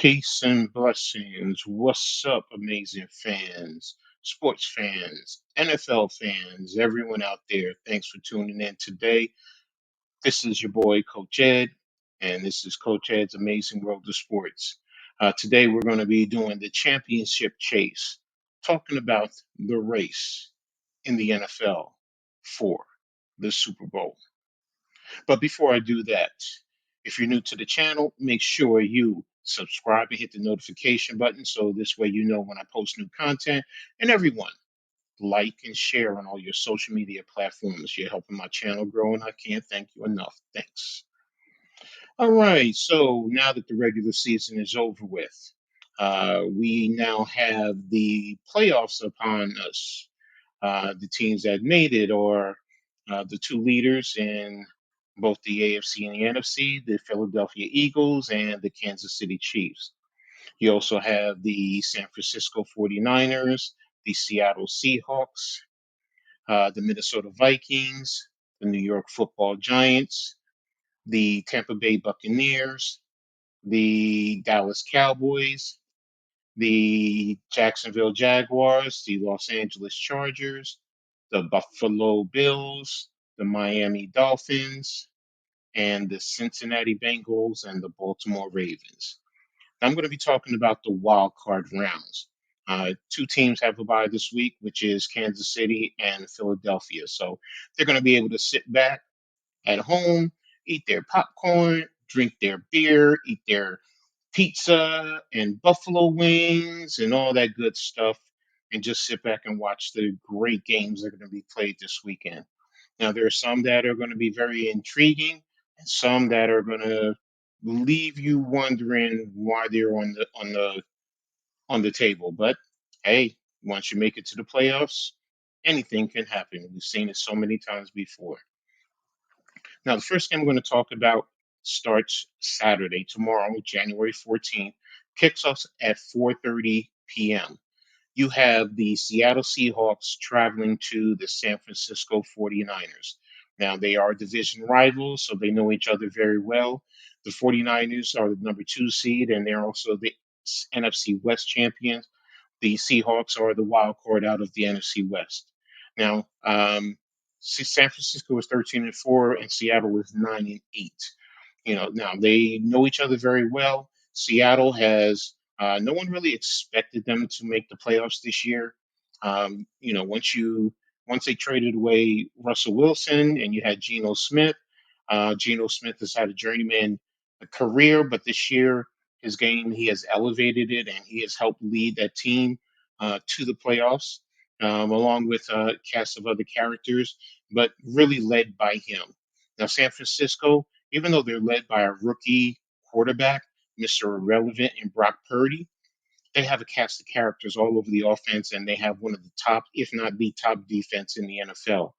Peace and blessings. What's up, amazing fans, sports fans, NFL fans, everyone out there? Thanks for tuning in today. This is your boy, Coach Ed, and this is Coach Ed's Amazing World of Sports. Today, we're going to be doing the championship chase, talking about the race in the NFL for the Super Bowl. But before I do that, if you're new to the channel, make sure you subscribe and hit the notification button so this way you know when I post new content. And everyone, like and share on all your social media platforms. You're helping my channel grow, and I can't thank you enough. Thanks. All right, so now that the regular season is over with, we now have the playoffs upon us. The teams that made it are the two leaders in both the AFC and the NFC, the Philadelphia Eagles and the Kansas City Chiefs. You also have the San Francisco 49ers, the Seattle Seahawks, the Minnesota Vikings, the New York Football Giants, the Tampa Bay Buccaneers, the Dallas Cowboys, the Jacksonville Jaguars, the Los Angeles Chargers, the Buffalo Bills, the Miami Dolphins, and the Cincinnati Bengals and the Baltimore Ravens. I'm going to be talking about the wild card rounds. Two teams have a bye this week, which is Kansas City and Philadelphia. So they're going to be able to sit back at home, eat their popcorn, drink their beer, eat their pizza and buffalo wings and all that good stuff, and just sit back and watch the great games that are going to be played this weekend. Now, there are some that are going to be very intriguing, and some that are going to leave you wondering why they're on the table. But hey, once you make it to the playoffs, anything can happen. We've seen it so many times before. Now, the first game I'm going to talk about starts Saturday, tomorrow, January 14th, kicks off at 4:30 p.m. You have the Seattle Seahawks traveling to the San Francisco 49ers. Now, they are division rivals, so they know each other very well. The 49ers are the number two seed, and they're also the NFC West champions. The Seahawks are the wild card out of the NFC West. Now, San Francisco is 13-4, and Seattle is 9-8. Now they know each other very well. Seattle has no one really expected them to make the playoffs this year. Once they traded away Russell Wilson and you had Geno Smith. Geno Smith has had a journeyman career, but this year his game he has elevated it and he has helped lead that team to the playoffs, along with a cast of other characters, but really led by him. Now, San Francisco, even though they're led by a rookie quarterback, Mr. Irrelevant and Brock Purdy, they have a cast of characters all over the offense, and they have one of the top, if not the top defense in the NFL.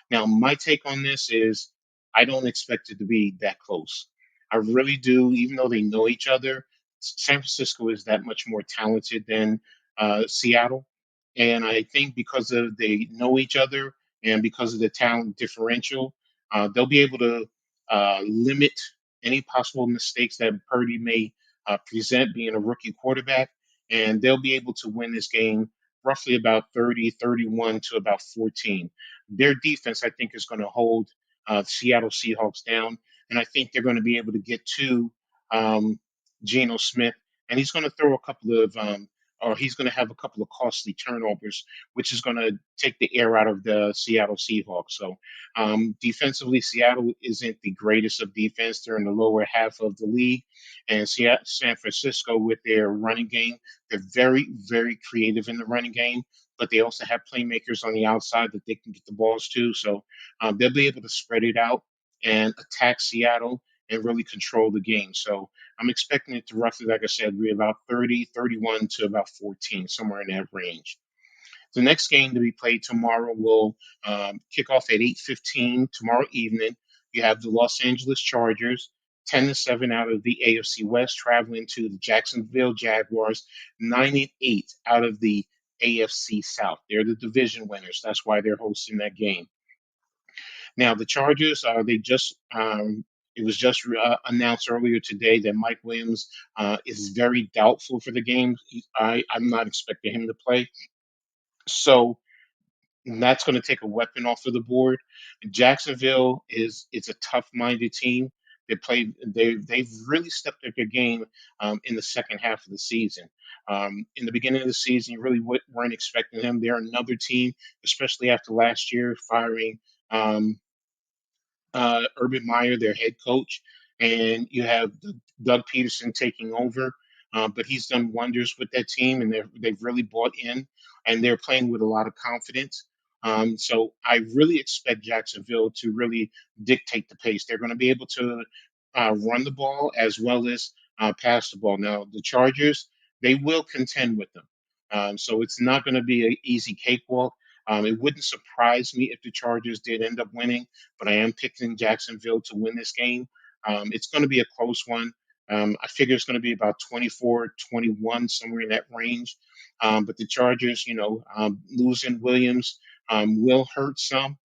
Now, my take on this is I don't expect it to be that close. I really do, even though they know each other. San Francisco is that much more talented than Seattle. And I think because of they know each other and because of the talent differential, they'll be able to limit any possible mistakes that Purdy may present being a rookie quarterback. And they'll be able to win this game roughly about 30-31 to about 14. Their defense, I think, is going to hold Seattle Seahawks down, and I think they're going to be able to get to um, Geno Smith, and he's going to throw a couple of, or he's going to have a couple of costly turnovers, which is going to take the air out of the Seattle Seahawks. So defensively, Seattle isn't the greatest of defense; they're in the lower half of the league, and San Francisco with their running game, they're very, very creative in the running game, but they also have playmakers on the outside that they can get the balls to. So they'll be able to spread it out and attack Seattle and really control the game. So I'm expecting it to roughly, like I said, be about 30-31 to about 14, somewhere in that range. The next game to be played tomorrow will kick off at 8:15 tomorrow evening. You have the Los Angeles Chargers, 10-7 out of the AFC West, traveling to the Jacksonville Jaguars, 9-8 out of the AFC South. They're the division winners. That's why they're hosting that game. Now, the Chargers, they just It was just announced earlier today that Mike Williams is very doubtful for the game. I'm not expecting him to play. So that's going to take a weapon off of the board. Jacksonville is a tough-minded team. They've really stepped up their game in the second half of the season. In the beginning of the season, you really weren't expecting them. They're another team, especially after last year firing um, Urban Meyer, their head coach, and you have Doug Peterson taking over. But he's done wonders with that team, and they've really bought in, and they're playing with a lot of confidence. So I really expect Jacksonville to really dictate the pace. They're going to be able to run the ball as well as pass the ball. Now the Chargers, they will contend with them, so it's not going to be an easy cakewalk. It wouldn't surprise me if the Chargers did end up winning, but I am picking Jacksonville to win this game. It's going to be a close one. I figure it's going to be about 24-21, somewhere in that range. But the Chargers, losing Williams will hurt some.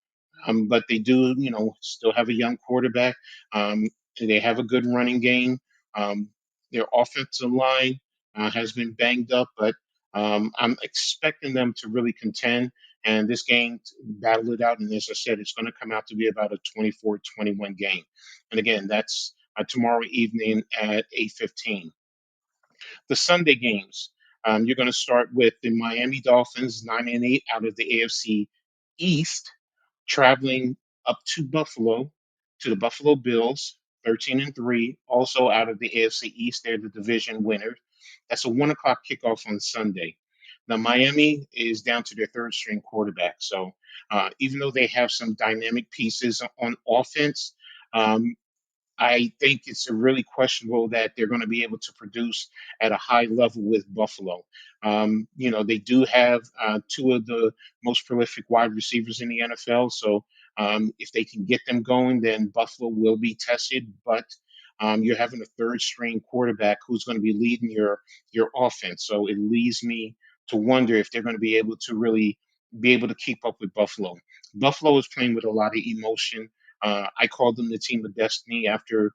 But they do, still have a young quarterback. Um, they have a good running game. Um, their offensive line has been banged up, but I'm expecting them to really contend and this game battle it out. And as I said, it's going to come out to be about a 24-21 game. And again, that's tomorrow evening at 8:15. The Sunday games. You're going to start with the Miami Dolphins, 9-8 out of the AFC East, traveling up to Buffalo to the Buffalo Bills, 13-3, also out of the AFC East. They're the division winners. That's a 1 o'clock kickoff on Sunday. Now, Miami is down to their third string quarterback. So, even though they have some dynamic pieces on offense, um, I think it's a really questionable that they're going to be able to produce at a high level with Buffalo. They do have two of the most prolific wide receivers in the NFL. So if they can get them going, then Buffalo will be tested. But you're having a third string quarterback who's going to be leading your offense. So it leaves me to wonder if they're going to be able to really be able to keep up with Buffalo. Buffalo is playing with a lot of emotion. I call them the team of destiny after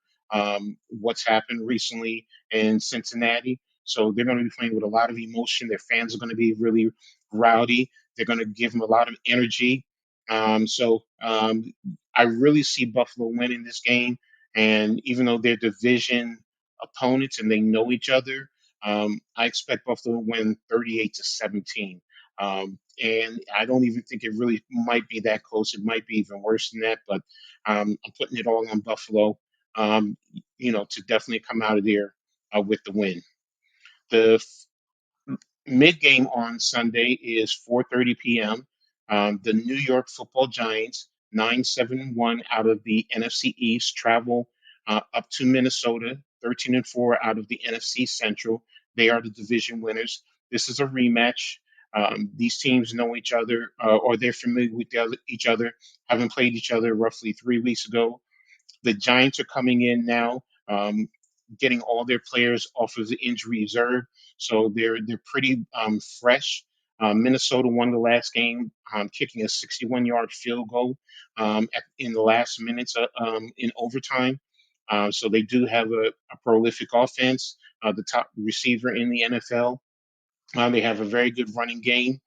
what's happened recently in Cincinnati. So they're going to be playing with a lot of emotion. Their fans are going to be really rowdy. They're going to give them a lot of energy. So I really see Buffalo winning this game. And even though they're division opponents and they know each other, I expect Buffalo to win 38-17. And I don't even think it really might be that close. It might be even worse than that, but I'm putting it all on Buffalo, to definitely come out of there with the win. The mid game on Sunday is 4:30 p.m. The New York Football Giants, 9-7-1 out of the NFC East, travel up to Minnesota, 13-4 out of the NFC Central. They are the division winners. This is a rematch. These teams know each other, or they're familiar with each other, having played each other roughly 3 weeks ago. The Giants are coming in now, getting all their players off of the injury reserve, so they're pretty fresh. Minnesota won the last game, kicking a 61-yard field goal in the last minutes in overtime. So they do have a prolific offense, the top receiver in the NFL. They have a very good running game,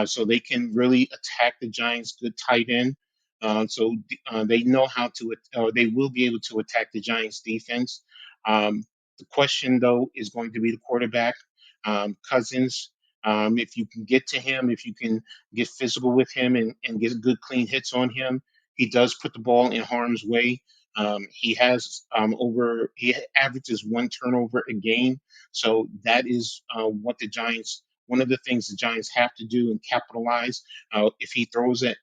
so they can really attack the Giants' good tight end. They know how to, or they will be able to attack the Giants' defense. The question, though, is going to be the quarterback, Cousins. If you can get to him, if you can get physical with him and get good clean hits on him, he does put the ball in harm's way. He averages one turnover a game, so that is one of the things the Giants have to do and capitalize. If he throws a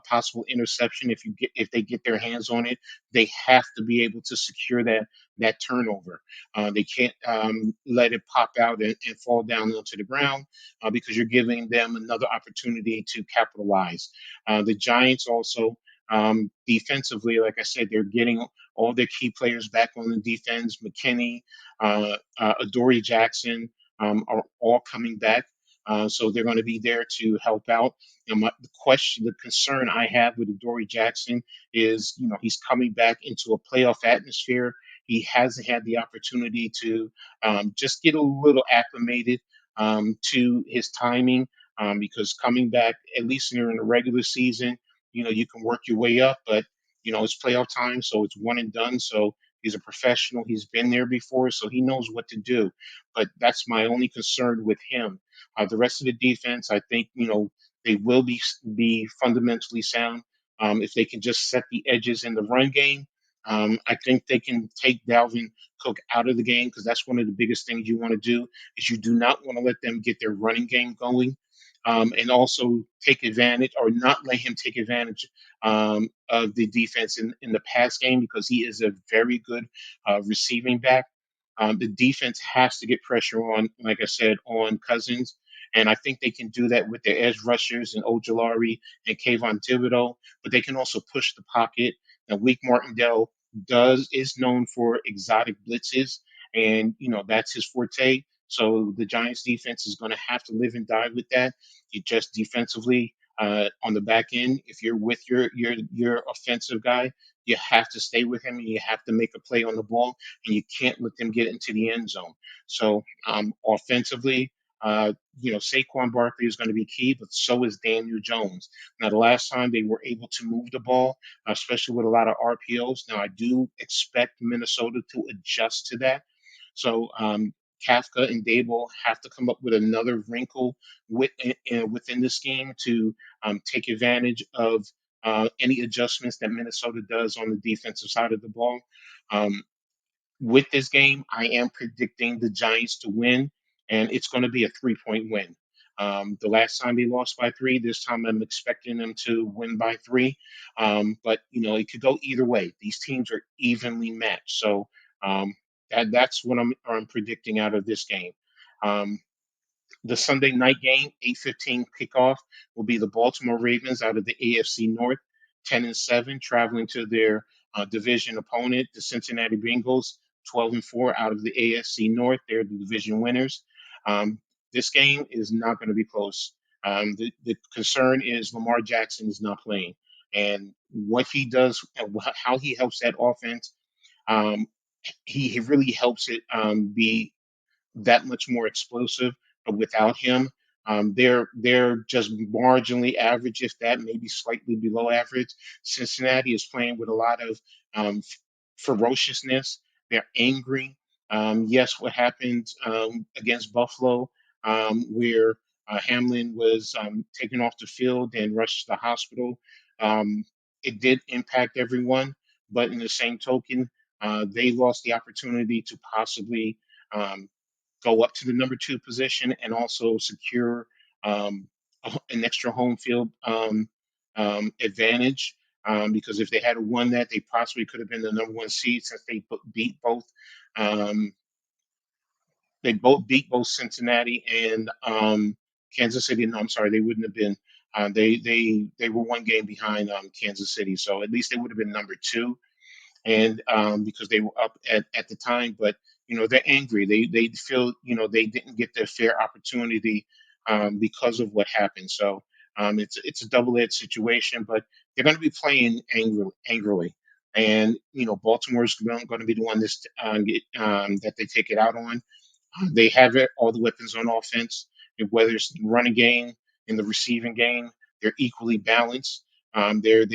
possible interception, if they get their hands on it, they have to be able to secure that turnover. They can't let it pop out and fall down onto the ground because you're giving them another opportunity to capitalize. The Giants also. Defensively, like I said, they're getting all their key players back on the defense. McKinney, Adoree Jackson are all coming back. So they're going to be there to help out. The concern I have with Adoree Jackson is, he's coming back into a playoff atmosphere. He hasn't had the opportunity to just get a little acclimated to his timing, because coming back, at least during the regular season, you can work your way up, but it's playoff time, so it's one and done. So he's a professional. He's been there before, so he knows what to do. But that's my only concern with him. The rest of the defense, I think, they will be fundamentally sound if they can just set the edges in the run game. I think they can take Dalvin Cook out of the game, because that's one of the biggest things you want to do is you do not want to let them get their running game going, and also take advantage or not let him take advantage of the defense in the pass game, because he is a very good receiving back. The defense has to get pressure on, like I said, on Cousins. And I think they can do that with their edge rushers and Ojolari and Kayvon Thibodeau, but they can also push the pocket. And Wake Martindale is known for exotic blitzes, and that's his forte. So the Giants defense is going to have to live and die with that. You just defensively on the back end, if you're with your offensive guy, you have to stay with him and you have to make a play on the ball, and you can't let them get into the end zone. So offensively, Saquon Barkley is going to be key, but so is Daniel Jones. Now, the last time they were able to move the ball, especially with a lot of RPOs, now I do expect Minnesota to adjust to that. So Kafka and Dable have to come up with another wrinkle within the scheme to take advantage of any adjustments that Minnesota does on the defensive side of the ball. Um, with this game, I am predicting the Giants to win, and it's going to be a 3-point win. The last time they lost by three, this time I'm expecting them to win by three. But it could go either way. These teams are evenly matched, so um, that's what I'm predicting out of this game. Um, the Sunday night game, 8:15 kickoff, will be the Baltimore Ravens out of the AFC North, 10-7, traveling to their division opponent, the Cincinnati Bengals, 12-4 out of the AFC North. They're the division winners. Um, this game is not going to be close. The concern is Lamar Jackson is not playing, and what he does and how he helps that offense. Um, he really helps it be that much more explosive. But without him, they're just marginally average, if that, maybe slightly below average. Cincinnati is playing with a lot of ferociousness. They're angry. Yes, what happened against Buffalo, where Hamlin was taken off the field and rushed to the hospital, um, it did impact everyone. But in the same token, they lost the opportunity to possibly um, go up to the number two position and also secure um, an extra home field advantage. Because if they had won that, they possibly could have been the number one seed, since beat both. Um, they both beat both Cincinnati and Kansas City. No, I'm sorry, they wouldn't have been. They were one game behind Kansas City, so at least they would have been number two, and because they were up at the time. But they're angry. They feel they didn't get their fair opportunity because of what happened. So it's a double edged situation. But they're going to be playing angrily, and Baltimore's going to be the one that they take it out on. They have all the weapons on offense, whether it's the running game and the receiving game. They're equally balanced. They've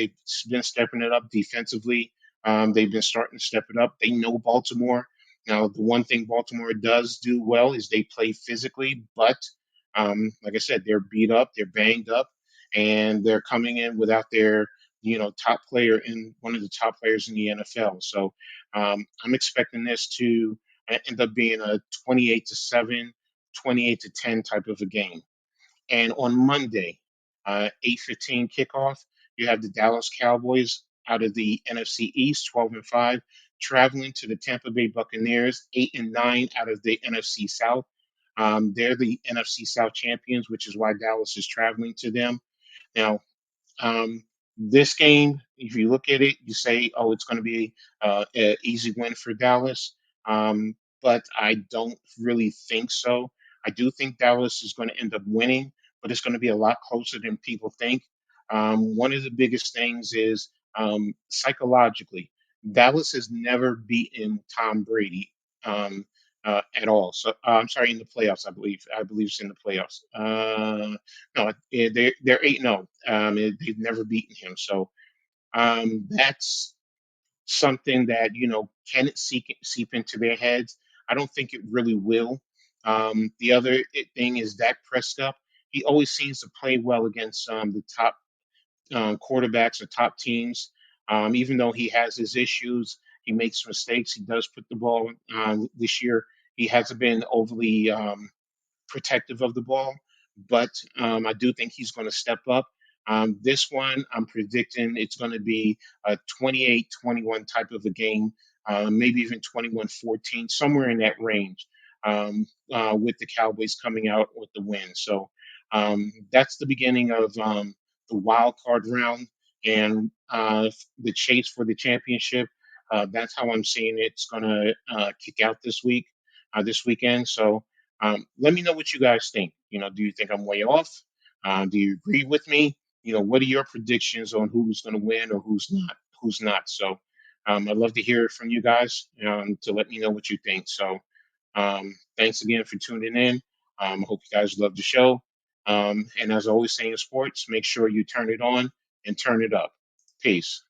been stepping it up defensively. They've been starting to step it up. They know Baltimore. Now, the one thing Baltimore does do well is they play physically, but like I said, they're beat up, they're banged up, and they're coming in without their top player in one of the top players in the NFL. So I'm expecting this to end up being a 28-7, 28-10 type of a game. And on Monday, 8:15 kickoff, you have the Dallas Cowboys out of the NFC East, 12-5, traveling to the Tampa Bay Buccaneers, 8-9 out of the NFC South. They're the NFC South champions, which is why Dallas is traveling to them. Now, this game, if you look at it, you say, "Oh, it's going to be an easy win for Dallas," but I don't really think so. I do think Dallas is going to end up winning, but it's going to be a lot closer than people think. One of the biggest things is psychologically, Dallas has never beaten Tom Brady at all. So I'm sorry, in the playoffs, I believe. I believe it's in the playoffs. No, they're 8-0. They've never beaten him. So that's something that can it seep into their heads? I don't think it really will. The other thing is Dak Prescott. He always seems to play well against the top quarterbacks or top teams. Even though he has his issues, he makes mistakes. He does put the ball this year. He hasn't been overly protective of the ball, but I do think he's going to step up. This one, I'm predicting it's going to be a 28-21 type of a game, maybe even 21-14, somewhere in that range, with the Cowboys coming out with the win. So that's the beginning of the wild card round and the chase for the championship. That's how I'm seeing it's going to kick out this weekend. So let me know what you guys think. Do you think I'm way off? Do you agree with me? What are your predictions on who's going to win or who's not? Who's not? So I'd love to hear it from you guys to let me know what you think. So thanks again for tuning in. I hope you guys love the show. And as I always say in sports, make sure you turn it on and turn it up. Peace.